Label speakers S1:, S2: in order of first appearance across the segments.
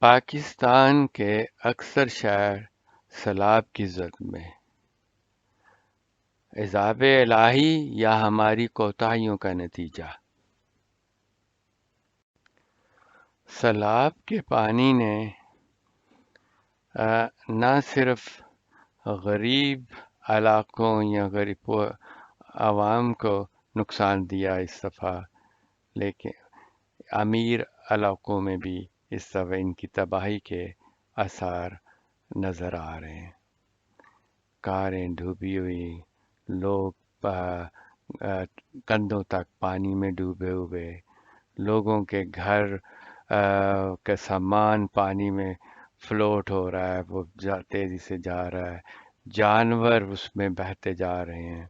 S1: پاکستان کے اکثر شاعر سیلاب کی زد میں، عذاب الہی یا ہماری کوتاہیوں کا نتیجہ۔ سیلاب کے پانی نے نہ صرف غریب علاقوں یا غریب عوام کو نقصان دیا اس دفعہ، لیکن امیر علاقوں میں بھی اس دفعہ ان کی تباہی کے آثار نظر آ رہے ہیں۔ کاریں ڈوبی ہوئی، لوگ کندھوں تک پانی میں ڈوبے ہوئے، لوگوں کے گھر کا سامان پانی میں فلوٹ ہو رہا ہے، وہ تیزی سے جا رہا ہے، جانور اس میں بہتے جا رہے ہیں۔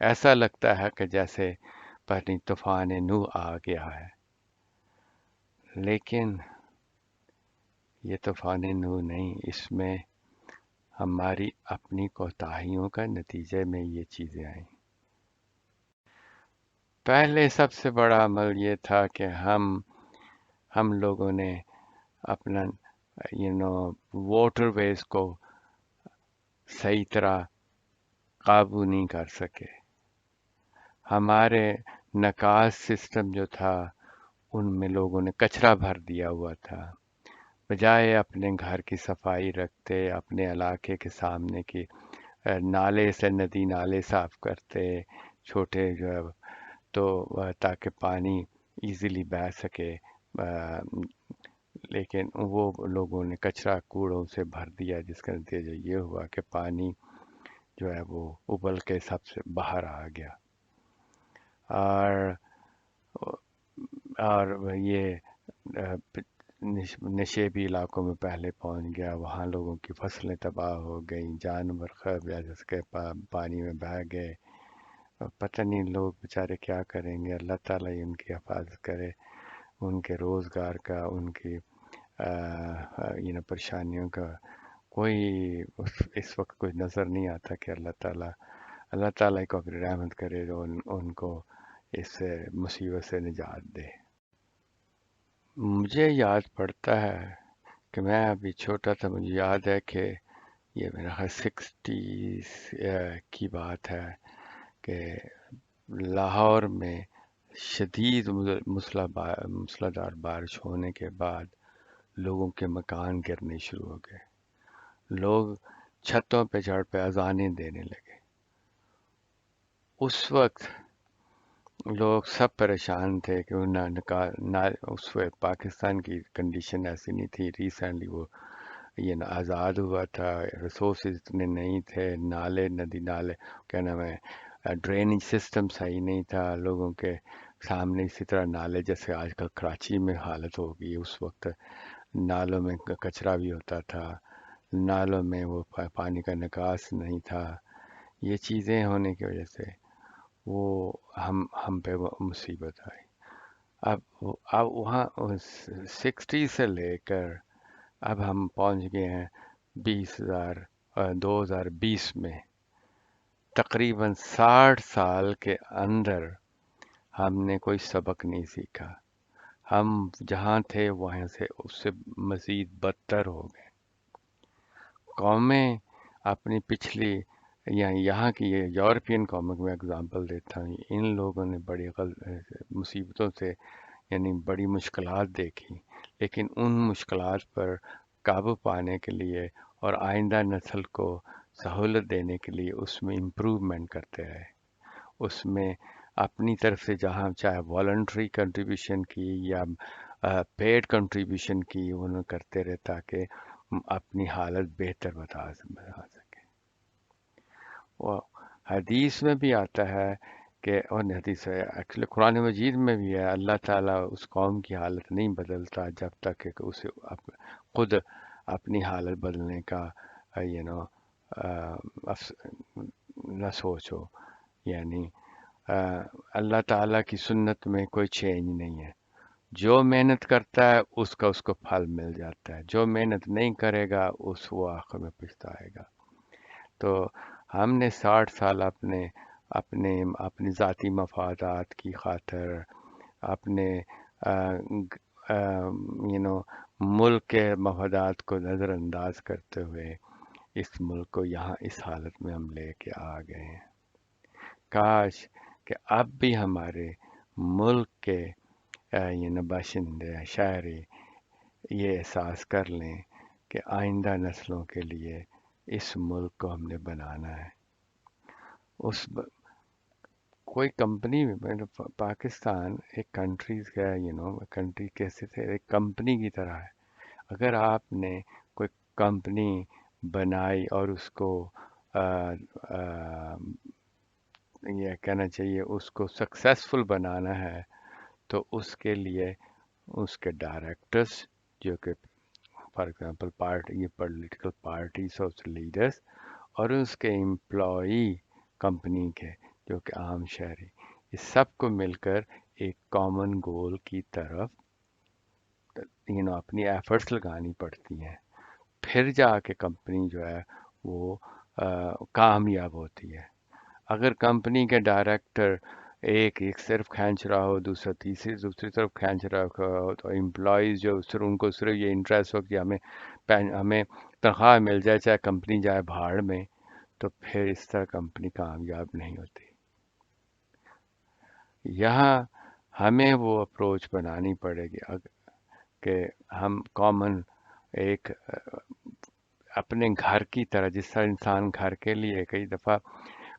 S1: ایسا لگتا ہے کہ جیسے پتہ طوفان نوح آ گیا ہے، لیکن یہ طوفان نوح نہیں، اس میں ہماری اپنی کوتاہیوں کا نتیجے میں یہ چیزیں آئیں۔ پہلے سب سے بڑا عمل یہ تھا کہ ہم لوگوں نے اپنا واٹر ویز کو صحیح طرح قابو نہیں کر سکے۔ ہمارے نکاس سسٹم جو تھا ان میں لوگوں نے کچرا بھر دیا ہوا تھا، بجائے اپنے گھر کی صفائی رکھتے، اپنے علاقے کے سامنے کی نالے سے ندی نالے صاف کرتے چھوٹے جو ہے، تو تاکہ پانی ایزیلی بہہ سکے، لیکن وہ لوگوں نے کچرا کوڑوں سے بھر دیا، جس کا نتیجہ یہ ہوا کہ پانی جو ہے وہ ابل کے سب سے باہر آ گیا، اور یہ نشیبی علاقوں میں پہلے پہنچ گیا، وہاں لوگوں کی فصلیں تباہ ہو گئیں، جانور جس کے پانی میں بہہ گئے۔ پتہ نہیں لوگ بیچارے کیا کریں گے، اللہ تعالیٰ ہی ان کی حفاظت کرے، ان کے روزگار کا، ان کی پریشانیوں کا کوئی اس وقت کوئی نظر نہیں آتا کہ اللہ تعالیٰ کو اپنی رحمت کرے تو ان کو اس مصیبت سے نجات دے۔ مجھے یاد پڑتا ہے کہ میں ابھی چھوٹا تھا، مجھے یاد ہے کہ یہ میرا 60s کی بات ہے کہ لاہور میں شدید موسلادھار بارش ہونے کے بعد لوگوں کے مکان گرنے شروع ہو گئے، لوگ چھتوں پہ چڑھ پہ اذانیں دینے لگے۔ اس وقت لوگ سب پریشان تھے کہ اس وقت پاکستان کی کنڈیشن ایسی نہیں تھی، ریسنٹلی وہ آزاد ہوا تھا، ریسورسز اتنے نہیں تھے، ندی نالے کیا نام ہے، ڈرینیج سسٹم صحیح نہیں تھا لوگوں کے سامنے، اسی طرح نالے جیسے آج کل کراچی میں حالت ہو گئی، اس وقت نالوں میں کچرا بھی ہوتا تھا، نالوں میں وہ پانی کا نکاس نہیں تھا۔ یہ چیزیں ہونے کی وجہ سے وہ ہم پہ وہ مصیبت آئی۔ اب وہاں 60 سے لے کر اب ہم پہنچ گئے ہیں 2020 میں، تقریباً 60 سال کے اندر ہم نے کوئی سبق نہیں سیکھا، ہم جہاں تھے وہاں سے اس سے مزید بدتر ہو گئے۔ قومیں اپنی پچھلی یہاں کی یورپین قوموں کو میں اگزامپل دیتا ہوں، ان لوگوں نے بڑی مصیبتوں سے بڑی مشکلات دیکھی، لیکن ان مشکلات پر قابو پانے کے لیے اور آئندہ نسل کو سہولت دینے کے لیے اس میں امپروومنٹ کرتے رہے، اس میں اپنی طرف سے جہاں چاہے والنٹری کنٹریبیوشن کی یا پیڈ کنٹریبیوشن کی انہوں نے کرتے رہے تاکہ اپنی حالت بہتر بتا سکے۔ وہ حدیث میں بھی آتا ہے کہ، اور حدیث ہے ایکچولی قرآن مجید میں بھی ہے، اللہ تعالیٰ اس قوم کی حالت نہیں بدلتا جب تک کہ اسے خود اپنی حالت بدلنے کا نہ سوچو، یعنی اللہ تعالیٰ کی سنت میں کوئی چینج نہیں ہے، جو محنت کرتا ہے اس کو پھل مل جاتا ہے، جو محنت نہیں کرے گا وہ آخر میں پچھتائے گا۔ تو ہم نے 60 سال اپنی ذاتی مفادات کی خاطر، اپنے یو نو ملک کے مفادات کو نظر انداز کرتے ہوئے اس ملک کو یہاں اس حالت میں ہم لے کے آ گئے ہیں۔ کاش کہ اب بھی ہمارے ملک کے باشندے شہری یہ احساس کر لیں کہ آئندہ نسلوں کے لیے اس ملک کو ہم نے بنانا ہے۔ اس کوئی کمپنی پاکستان ایک کنٹریز کا کنٹری کیسے تھے، ایک کمپنی کی طرح ہے۔ اگر آپ نے کوئی کمپنی بنائی اور اس کو یہ کہنا چاہیے اس کو سکسیسفل بنانا ہے، تو اس کے لیے اس کے ڈائریکٹرز جو کہ فار ایگزامپل پارٹی یہ پولیٹیکل پارٹیز اور لیڈرز، اور اس کے امپلائی کمپنی کے جو کہ عام شہری، اس سب کو مل کر ایک کامن گول کی طرف اپنی ایفرٹس لگانی پڑتی ہیں، پھر جا کے کمپنی جو ہے وہ کامیاب ہوتی ہے۔ اگر کمپنی کے ڈائریکٹر ایک صرف کھینچ رہا ہو، دوسری طرف کھینچ رہا ہو، تو امپلائیز جو صرف ان کو صرف یہ انٹرسٹ ہو کہ ہمیں تنخواہ مل جائے چاہے کمپنی جائے بھاڑ میں، تو پھر اس طرح کمپنی کامیاب نہیں ہوتی۔ یہاں ہمیں وہ اپروچ بنانی پڑے گی کہ ہم کامن ایک اپنے گھر کی طرح، جس طرح انسان گھر کے لیے کئی دفعہ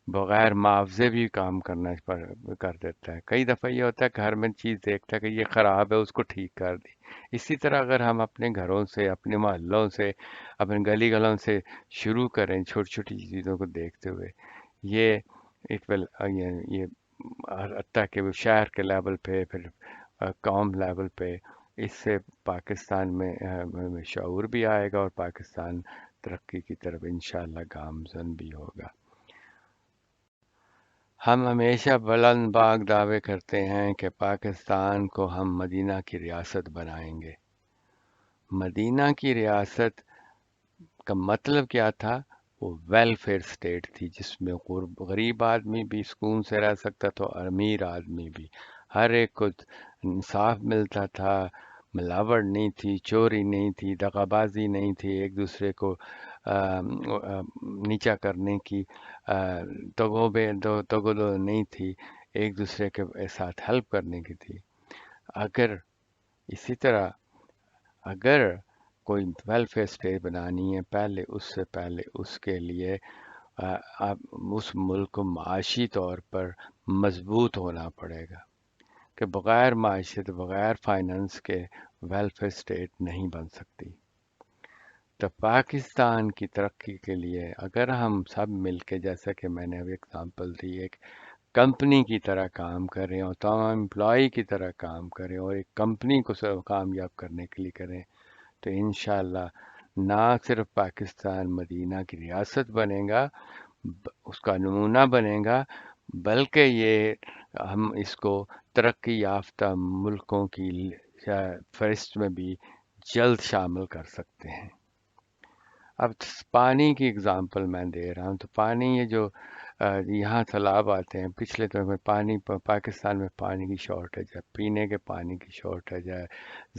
S1: بغیر معاوضے بھی کام کر دیتا ہے، کئی دفعہ یہ ہوتا ہے گھر میں چیز دیکھتا ہے کہ یہ خراب ہے، اس کو ٹھیک کر دی۔ اسی طرح اگر ہم اپنے گھروں سے، اپنے محلوں سے، اپنے گلی گلوں سے شروع کریں، چھوٹی چھوٹی چیزوں کو دیکھتے ہوئے، یہ اٹ ول یہ حتیٰ کہ وہ شہر کے لیول پہ، پھر قوم لیول پہ، اس سے پاکستان میں شعور بھی آئے گا اور پاکستان ترقی کی طرف انشاءاللہ گامزن بھی ہوگا۔ ہم ہمیشہ بلند باغ دعوے کرتے ہیں کہ پاکستان کو ہم مدینہ کی ریاست بنائیں گے۔ مدینہ کی ریاست کا مطلب کیا تھا؟ وہ ویلفیئر سٹیٹ تھی، جس میں غریب آدمی بھی سکون سے رہ سکتا تھا، اور امیر آدمی بھی، ہر ایک کو انصاف ملتا تھا، ملاوٹ نہیں تھی، چوری نہیں تھی، دغا بازی نہیں تھی، ایک دوسرے کو نیچا کرنے کی تگو نہیں تھی، ایک دوسرے کے ساتھ ہیلپ کرنے کی تھی۔ اگر اسی طرح اگر کوئی ویلفیئر اسٹیٹ بنانی ہے، پہلے اس کے لیے آپ اس ملک کو معاشی طور پر مضبوط ہونا پڑے گا، کہ بغیر معاشیت، بغیر فائنانس کے ویلفیئر اسٹیٹ نہیں بن سکتی۔ تو پاکستان کی ترقی کے لیے اگر ہم سب مل کے، جیسا کہ میں نے ابھی اگزامپل دی، ایک کمپنی کی طرح کام کریں اور تمام امپلائی کی طرح کام کریں اور ایک کمپنی کو کامیاب کرنے کے لیے کریں، تو انشاءاللہ نہ صرف پاکستان مدینہ کی ریاست بنے گا، اس کا نمونہ بنے گا، بلکہ یہ ہم اس کو ترقی یافتہ ملکوں کی فہرست میں بھی جلد شامل کر سکتے ہیں۔ اب پانی کی اگزامپل میں دے رہا ہوں، تو پانی یہ جو یہاں سیلاب آتے ہیں، پچھلے دنوں میں پاکستان میں پانی کی شارٹیج ہے، پینے کے پانی کی شارٹیج ہے،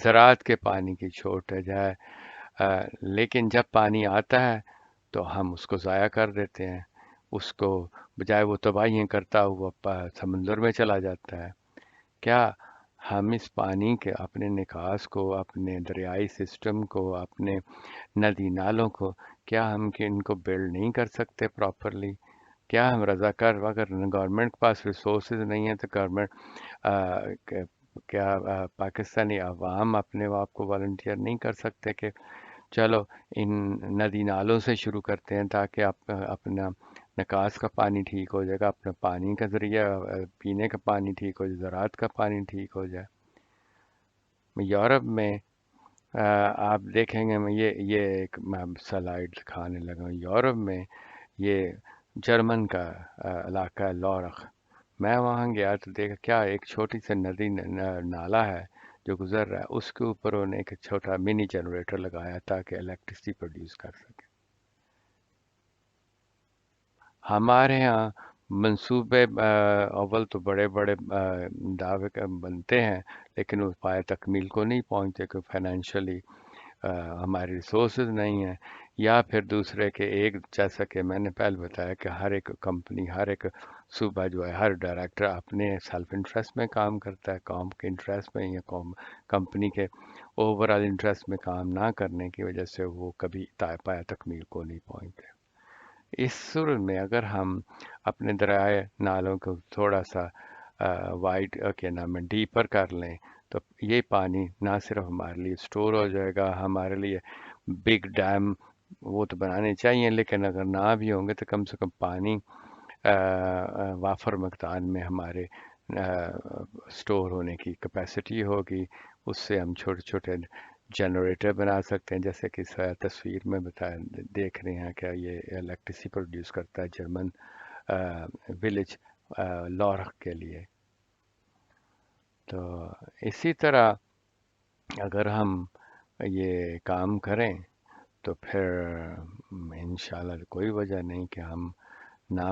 S1: زراعت کے پانی کی شارٹیج ہے، لیکن جب پانی آتا ہے تو ہم اس کو ضائع کر دیتے ہیں، اس کو بجائے وہ تباہیاں کرتا ہوا سمندر میں چلا جاتا ہے۔ کیا ہم اس پانی کے اپنے نکاس کو، اپنے دریائی سسٹم کو، اپنے ندی نالوں کو، کیا ہم ان کو بلڈ نہیں کر سکتے پراپرلی؟ کیا ہم رضاکار، اگر گورنمنٹ کے پاس ریسورسز نہیں ہیں تو گورنمنٹ کیا پاکستانی عوام اپنے آپ کو والنٹیئر نہیں کر سکتے کہ چلو ان ندی نالوں سے شروع کرتے ہیں تاکہ اپنا نکاس کا پانی ٹھیک ہو جائے گا، اپنا پانی کا ذریعہ پینے کا پانی ٹھیک ہو جائے، زراعت کا پانی ٹھیک ہو جائے۔ یورپ میں آپ دیکھیں گے، میں یہ ایک میں سلائڈ دکھانے لگا ہوں، یورپ میں یہ جرمن کا علاقہ ہے لورخ، میں وہاں گیا تو دیکھا کیا ایک چھوٹی سی ندی نالا ہے جو گزر رہا ہے، اس کے اوپر انہوں نے ایک چھوٹا منی جنریٹر لگایا تاکہ الیکٹریسٹی پروڈیوس کر سکے۔ ہمارے ہاں منصوبے اول تو بڑے بڑے دعوے بنتے ہیں، لیکن وہ پائے تکمیل کو نہیں پہنچتے کہ فائنینشلی ہمارے ریسورسز نہیں ہیں، یا پھر دوسرے کے ایک، جیسا کہ میں نے پہلے بتایا کہ ہر ایک کمپنی، ہر ایک صوبہ جو ہے، ہر ڈائریکٹر اپنے سیلف انٹرسٹ میں کام کرتا ہے، قوم کے انٹرسٹ میں یا قوم کمپنی کے اوور آل انٹرسٹ میں کام نہ کرنے کی وجہ سے وہ کبھی پایا تکمیل کو نہیں پہنچتے۔ اس صورت میں اگر ہم اپنے دریائے نالوں کو تھوڑا سا وائڈ کیا نام ہے ڈیپر کر لیں، تو یہ پانی نہ صرف ہمارے لیے اسٹور ہو جائے گا، ہمارے لیے بگ ڈیم وہ تو بنانے چاہیے، لیکن اگر نہ بھی ہوں گے تو کم سے کم پانی وافر مقدار میں ہمارے اسٹور ہونے کی کیپیسٹی ہوگی۔ اس سے ہم چھوٹے چھوٹے جنریٹر بنا سکتے ہیں، جیسے کہ تصویر میں بتایا دیکھ رہے ہیں کہ یہ الیکٹریسٹی پروڈیوس کرتا ہے جرمن ولیج لورخ کے لیے۔ تو اسی طرح اگر ہم یہ کام کریں تو پھر انشاءاللہ کوئی وجہ نہیں کہ ہم نہ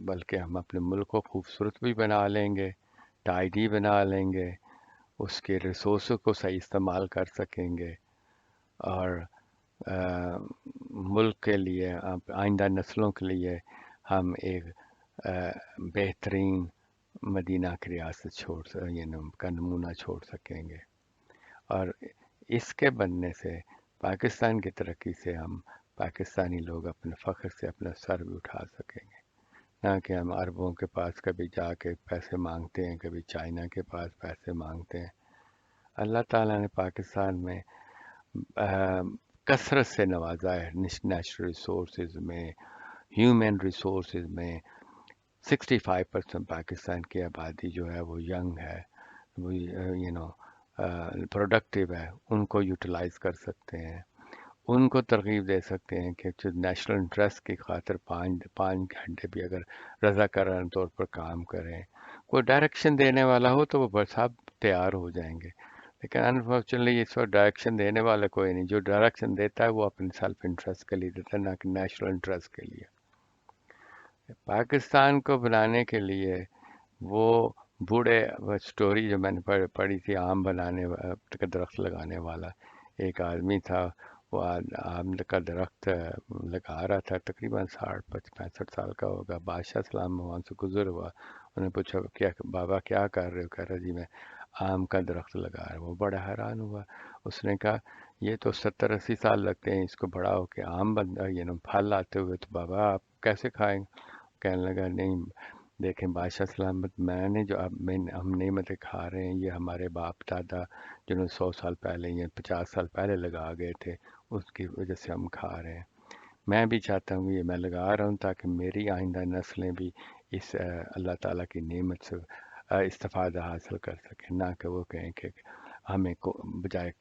S1: بلکہ ہم اپنے ملک کو خوبصورت بھی بنا لیں گے، ٹائیڈی بنا لیں گے، اس کے ریسورسوں کو صحیح استعمال کر سکیں گے، اور آ، ملک کے لیے آئندہ نسلوں کے لیے ہم ایک آ، بہترین مدینہ کی ریاست کا نمونہ چھوڑ سکیں گے۔ اور اس کے بننے سے پاکستان کی ترقی سے ہم پاکستانی لوگ اپنے فخر سے اپنا سر بھی اٹھا سکیں گے، نہ کہ ہم عربوں کے پاس کبھی جا کے پیسے مانگتے ہیں، کبھی چائنا کے پاس پیسے مانگتے ہیں۔ اللہ تعالیٰ نے پاکستان میں کثرت سے نوازا ہے، نیچرل ریسورسز میں، ہیومن ریسورسز میں۔ 65% پاکستان کی آبادی جو ہے وہ ینگ ہے، وہ پروڈکٹیو ہے، ان کو یوٹیلائز کر سکتے ہیں، ان کو ترغیب دے سکتے ہیں کہ جو نیشنل انٹرسٹ کی خاطر 5 گھنٹے بھی اگر رضاکارانہ طور پر کام کریں، کوئی ڈائریکشن دینے والا ہو تو وہ بس صاحب تیار ہو جائیں گے۔ لیکن انفارچونیٹلی اس وقت ڈائریکشن دینے والا کوئی نہیں، جو ڈائریکشن دیتا ہے وہ اپنے سیلف انٹرسٹ کے لیے دیتا ہے، نہ کہ نیشنل انٹرسٹ کے لیے۔ پاکستان کو بنانے کے لیے وہ بوڑھے سٹوری جو میں نے پڑھی تھی، آم بنانے کا درخت لگانے والا ایک آدمی تھا، وہ آم کا درخت لگا رہا تھا، تقریباً 65 کا ہوگا۔ بادشاہ سلام وہاں سے گزر ہوا، انہوں نے پوچھا کیا بابا کیا کر رہے ہو؟ کہہ رہا جی میں آم کا درخت لگا رہا ہوں۔ وہ بڑا حیران ہوا، اس نے کہا یہ تو 70-80 سال لگتے ہیں اس کو بڑا ہو کے آم پھل آتے ہوئے، تو بابا آپ کیسے کھائیں گے؟ کہنے لگا نہیں دیکھیں بادشاہ سلامت، میں نے جو اب ہم نعمتیں کھا رہے ہیں یہ ہمارے باپ دادا جنہوں نے 100 سال پہلے یا 50 سال پہلے لگا گئے تھے، اس کی وجہ سے ہم کھا رہے ہیں۔ میں بھی چاہتا ہوں یہ میں لگا رہا ہوں تاکہ میری آئندہ نسلیں بھی اس اللہ تعالیٰ کی نعمت سے استفادہ حاصل کر سکیں، نہ کہ وہ کہیں کہ ہمیں بجائے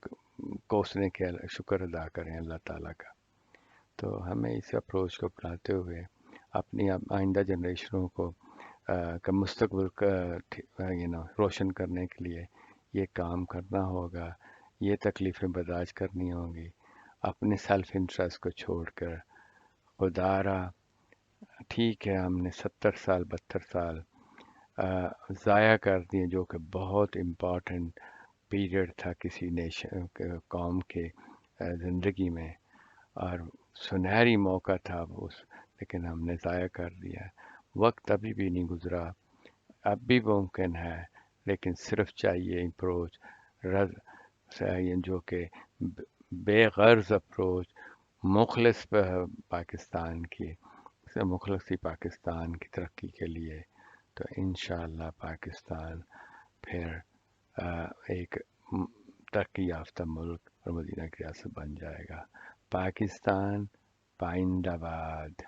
S1: کوسنے کے شکر ادا کریں اللہ تعالیٰ کا۔ تو ہمیں اس اپروچ کو اپناتے ہوئے اپنی آئندہ جنریشنوں کو کا مستقبل کا روشن کرنے کے لیے یہ کام کرنا ہوگا، یہ تکلیفیں برداشت کرنی ہوں گی، اپنے سیلف انٹرسٹ کو چھوڑ کر۔ خدا را ٹھیک ہے ہم نے 70 سال 72 سال ضائع کر دیے، جو کہ بہت امپورٹنٹ پیریڈ تھا کسی نیشن قوم کے زندگی میں، اور سنہری موقع تھا اس، لیکن ہم نے ضائع کر دیا۔ وقت ابھی بھی نہیں گزرا، اب بھی ممکن ہے، لیکن صرف چاہیے اپروچ جو کہ بے غرض اپروچ، مخلص پاکستان کی، مخلصی پاکستان کی ترقی کے لیے، تو انشاءاللہ پاکستان پھر ایک ترقی یافتہ ملک اور مدینہ کی ریاست بن جائے گا۔ پاکستان پائندہ باد۔